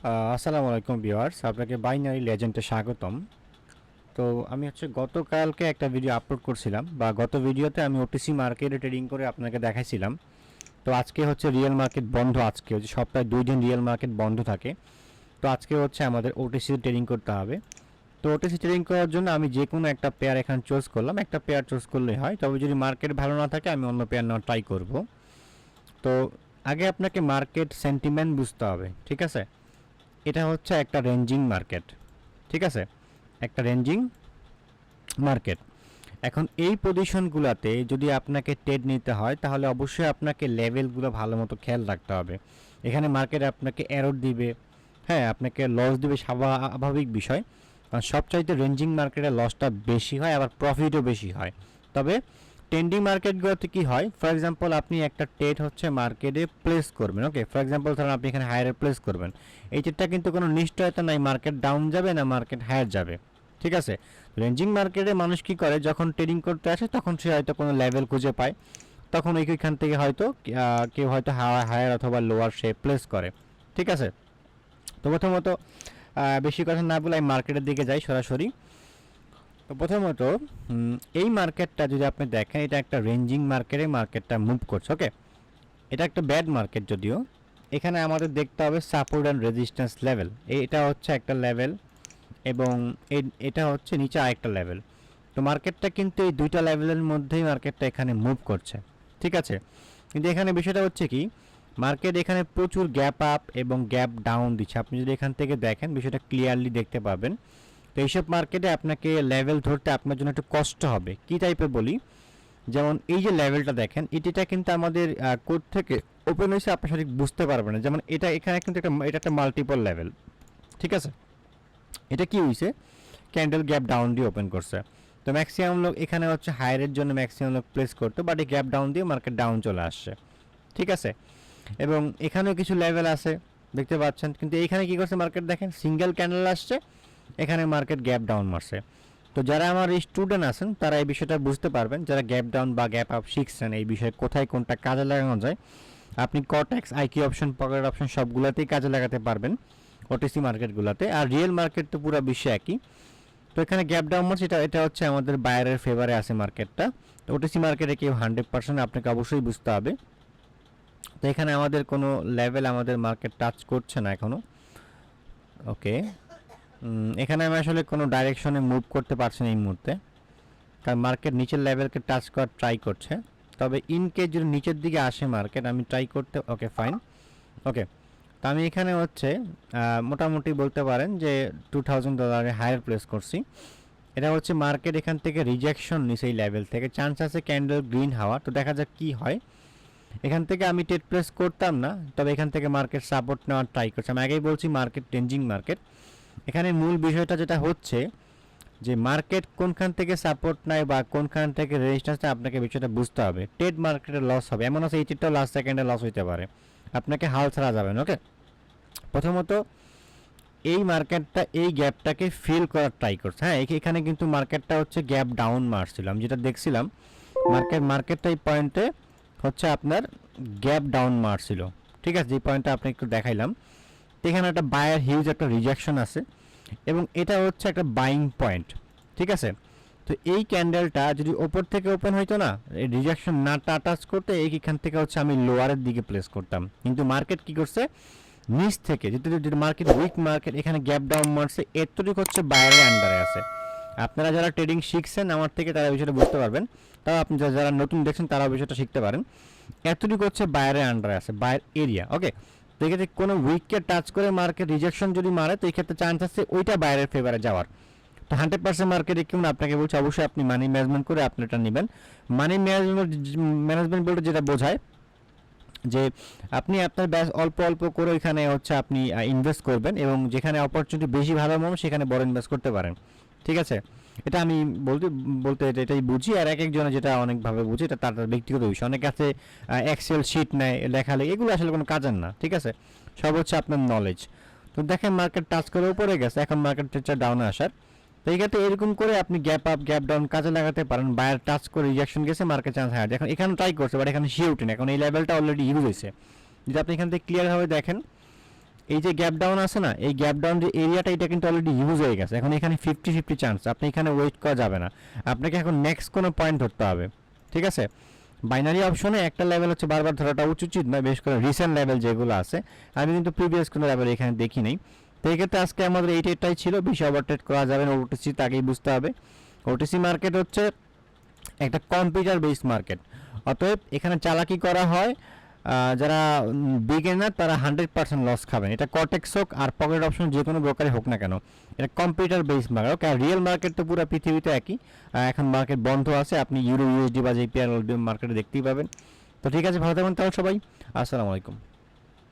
আসসালামু আলাইকুম ভিউয়ার্স, আপনাকে বাইনারি লেজেন্ডে স্বাগতম। তো আমি গতকালকে একটা ভিডিও আপলোড করছিলাম, বা গত ভিডিওতে আমি ওটিসি মার্কেটে ট্রেডিং করে আপনাকে দেখাইছিলাম। তো আজকে রিয়েল মার্কেট বন্ধ, আজকে সপ্তাহে 2 দিন রিয়েল মার্কেট বন্ধ থাকে। তো আজকে আমাদের ওটিসি ট্রেডিং করতে হবে। তো ওটিসি ট্রেডিং করার জন্য আমি যে কোনো একটা পেয়ার এখানে চুজ করলাম, একটা পেয়ার চুজ করলেই হয়। তবে যদি মার্কেট ভালো না থাকে আমি অন্য পেয়ার নেওয়ার ট্রাই করব। তো আগে আপনাকে মার্কেট সেন্টিমেন্ট বুঝতে হবে, ঠিক আছে? এটা একটা রেঞ্জিং মার্কেট, ঠিক আছে? একটা রেঞ্জিং মার্কেট। এখন এই পজিশনগুলোতে যদি আপনাকে ট্রেড নিতে হয় তাহলে অবশ্যই আপনাকে লেভেলগুলো ভালো মতো খেয়াল রাখতে হবে। এখানে মার্কেট আপনাকে এরর দিবে, হ্যাঁ, আপনাকে লস দিবে, স্বাভাবিক বিষয়। কারণ সবচাইতে রেঞ্জিং মার্কেটে লসটা বেশি হয়, আবার প্রফিটও বেশি হয়। তবে ট্রেন্ডিং মার্কেটগুলোতে কি হয়, ফর এক্সাম্পল আপনি একটা ট্রেড মার্কেটে প্লেস করবেন, ওকে? ফর এক্সাম্পল ধরুন আপনি এখানে হায়ারে প্লেস করবেন। এই ট্রেডটা কিন্তু কোনো নিশ্চয়তা নাই মার্কেট ডাউন যাবে না মার্কেট হায়ার যাবে, ঠিক আছে? রেঞ্জিং মার্কেটে মানুষ কি করে, যখন ট্রেডিং করতে আসে তখন সে হয়তো কোনো লেভেল খুঁজে পায়, তখন ওইখান থেকে হয়তো কেউ হয়তো হায়ার অথবা লোয়ার সে প্লেস করে, ঠিক আছে? তো প্রথমত বেশি কথা না বলে আমি মার্কেটের দিকে যাই সরাসরি। তো প্রথমত এই মার্কেটটা যদি আপনি দেখেন, এটা একটা রেঞ্জিং মার্কেটে মার্কেটটা মুভ করছে, ওকে? এটা একটা ব্যাড মার্কেট যদিও। এখানে আমাদের দেখতে হবে সাপোর্ট অ্যান্ড রেজিস্ট্যান্স লেভেল। এটা একটা লেভেল, এবং এটা নিচে আরেকটা লেভেল। তো মার্কেটটা কিন্তু এই দুইটা লেভেলের মধ্যেই মার্কেটটা এখানে মুভ করছে, ঠিক আছে? কিন্তু এখানে বিষয়টা হচ্ছে কি, মার্কেট এখানে প্রচুর গ্যাপ আপ এবং গ্যাপ ডাউন দিচ্ছে। আপনি যদি এখান থেকে দেখেন বিষয়টা ক্লিয়ারলি দেখতে পাবেন। তো এইসব মার্কেটে আপনাকে লেভেল ধরতে আপনার জন্য একটু কষ্ট হবে। কি টাইপের বলি, যেমন এই যে লেভেলটা দেখেন, এটা কিন্তু আমাদের কোড থেকে ওপেন হয়েছে, আপনি সঠিক বুঝতে পারবেন না। যেমন এখানে কিন্তু এটা একটা মাল্টিপল লেভেল, ঠিক আছে? এটা কি হয়েছে, ক্যান্ডেল গ্যাপ ডাউন দিয়ে ওপেন করছে। তো ম্যাক্সিমাম লোক এখানে হায়ারের জন্য ম্যাক্সিমাম লোক প্লেস করতো, বাট এই গ্যাপ ডাউন দিয়ে মার্কেট ডাউন চলে আসছে, ঠিক আছে? এবং এখানেও কিছু লেভেল আছে, দেখতে পাচ্ছেন। কিন্তু এইখানে কি করছে মার্কেট, দেখেন সিঙ্গেল ক্যান্ডেল আসছে, এখানে মার্কেট গ্যাপ ডাউন মারছে। তো যারা আমার স্টুডেন্ট আছেন তারা এই বিষয়টা বুঝতে পারবেন, যারা গ্যাপ ডাউন বা গ্যাপ আপ শিখছেন এই বিষয়ে কোথায় কোনটা কাজে লাগানো যায়। আপনি কটেক্স, আইকিউ অপশন, পকেট অপশন সবগুলোতেই কাজে লাগাতে পারবেন ওটিসি মার্কেটগুলোতে। আর রিয়েল মার্কেট তো পুরো বিশ্বে একই। তো এখানে গ্যাপ ডাউন মারছে, এটা আমাদের বায়ারের ফেভারে আছে মার্কেটটা। তো ওটিসি মার্কেটে কেউ 100% আপনাকে অবশ্যই বুঝতে হবে। তো এখানে আমাদের কোনো লেভেল আমাদের মার্কেট টাচ করছে না এখনো, ওকে? এখানে আমি আসলে কোনো ডাইরেকশনে মুভ করতে পারছি না এই মুহূর্তে, কারণ মার্কেট নিচের লেভেলকে টাচ করার ট্রাই করছে। তবে ইন কেস যদি নিচের দিকে আসে মার্কেট, আমি ট্রাই করতে, ওকে ফাইন, ওকে। তো আমি এখানে মোটামুটি বলতে পারেন যে $2000 হায়ার প্লেস করছি। এটা মার্কেট এখান থেকে রিজেকশন নিছে এই লেভেল থেকে, চান্স আছে ক্যান্ডেল গ্রিন হওয়া। তো দেখা যাক কি হয়। এখান থেকে আমি ট্রেড প্লেস করতাম না, তবে এখান থেকে মার্কেট সাপোর্ট নেওয়ার ট্রাই করছে। আমি আগেই বলছি মার্কেট রেঞ্জিং মার্কেট। এখানে মূল বিষয়টা যেটা হচ্ছে যে মার্কেট কোনখান থেকে সাপোর্ট নেয় বা কোনখান থেকে রেজিস্ট্যান্স নেয়, আপনাকে বিষয়টা বুঝতে হবে। ট্রেড মার্কেটে লস হবে, এমন আছে এই ট্রেডটাও লাস্ট সেকেন্ডে লস হইতে পারে, আপনাকে হাল ছাড়া যাবে না, ওকে? প্রথমত এই মার্কেটটা এই গ্যাপটাকে ফিল করার ট্রাই করছে, হ্যাঁ। এখানে কিন্তু মার্কেটটা গ্যাপ ডাউন মারছিল, আমি যেটা দেখছিলাম মার্কেটটা এই পয়েন্টে আপনার গ্যাপ ডাউন মারছিল, ঠিক আছে? যে পয়েন্টটা আপনি একটু দেখাইলাম। তো এখানে একটা বায়ার হিউজ একটা রিজেকশন আছে, এবং এটা একটা বাইং পয়েন্ট, ঠিক আছে? তো এই ক্যান্ডেলটা যদি ওপর থেকে ওপেন হইতো না, রিজেকশন না টাচ করতে, এইখান থেকে আমি লোয়ারের দিকে প্লেস করতাম। কিন্তু মার্কেট কি করছে, নিচ থেকে যেটা মার্কেট উইক মার্কেট, এখানে গ্যাপ ডাউন মারছে, এতটুকু বায়ারের আন্ডারে আছে। আপনারা যারা ট্রেডিং শিখছেন আমার থেকে তারা বিষয়টা বুঝতে পারবেন, তাও আপনি যারা নতুন দেখছেন তারাও বিষয়টা শিখতে পারেন। এতটুকু বায়ারের আন্ডারে আছে, বায়ার এরিয়া, ওকে? তো এক্ষেত্রে কোনো উইককে টাচ করে মার্কেট রিজেকশন যদি মারে, তো এই ক্ষেত্রে চান্স আছে ওইটা বাইরের ফেভারে যাওয়ার। তো 100% মার্কেটে কেমন আপনাকে বলছে, অবশ্যই আপনি মানি ম্যানেজমেন্ট করে আপনি এটা নেবেন। মানি ম্যানেজমেন্ট বলতে যেটা বোঝায় যে আপনি আপনার ব্যাস অল্প অল্প করে ওইখানে আপনি ইনভেস্ট করবেন, এবং যেখানে অপরচুনিটি বেশি ভালো মনে সেখানে বড় ইনভেস্ট করতে পারেন, ঠিক আছে? এটা আমি বলতে বলতে এটাই বুঝি। আর এক একজনে যেটা অনেকভাবে বুঝে, এটা তার ব্যক্তিগত বিষয়। অনেকে আছে এক্সেল শিট নেয় লেখালেখি, এগুলো আসলে কোনো কাজের না, ঠিক আছে? সব আপনার নলেজ। তো দেখেন মার্কেট টাচ করে উপরে গেছে, এখন মার্কেট ডাউনে আসার। তো এই ক্ষেত্রে এরকম করে আপনি গ্যাপ আপ গ্যাপ ডাউন কাজে লাগাতে পারেন। বায়ার টাচ করে রিজেকশন গেছে, মার্কেট চান্স হায়ার। এখন এখানে ট্রাই করছে, বাট এখানে শিওর উঠেন, এখন এই লেভেলটা অলরেডি ইউজ হয়েছে। যদি আপনি এখান থেকে ক্লিয়ারভাবে দেখেন, এই যে গ্যাপ ডাউন আছে না, এই গ্যাপ ডাউন যে এরিয়াটা এটা কিন্তু অলরেডি ইউজ হয়ে গেছে। এখন এখানে 50-50 চান্স, আপনি এখানে ওয়েট করা যাবে না, আপনাকে এখন নেক্সট কোনো পয়েন্ট ধরতে হবে। ঠিক আছে, বাইনারি অপশনে একটা লেভেল হচ্ছে বারবার ধরাটা উচিত নয়, বিশেষ করে রিসেন্ট লেভেল যেগুলো আছে। আমি কিন্তু প্রিভিয়াস কোনো লেভেল এখানে দেখি নাই। তো এক্ষেত্রে আজকে আমাদের এই ট্রেডটাই ছিল, বেশি ওভার ট্রেড করা যাবে না। ওটিসি তাকেই বুঝতে হবে, ওটিসি মার্কেট হচ্ছে একটা কম্পিউটার বেসড মার্কেট। অতএব এখানে চালাকি করা হয়, যারা বিগিনার তারা 100% লস খাবেন। এটা কটেক্স হোক আর পকেট অপশন যে কোনো ব্রোকারে হোক না কেন, এটা কম্পিউটার বেসড মার্কেট। ওকে, আর রিয়েল মার্কেট তো পুরো পৃথিবীতে একই। এখন মার্কেট বন্ধ আছে, আপনি ইউরো ইউএসডি বা জিপিআর মার্কেটে দেখতেই পাবেন। তো ঠিক আছে, ভালো থাকবেন তাহলে সবাই, আসসালামু আলাইকুম।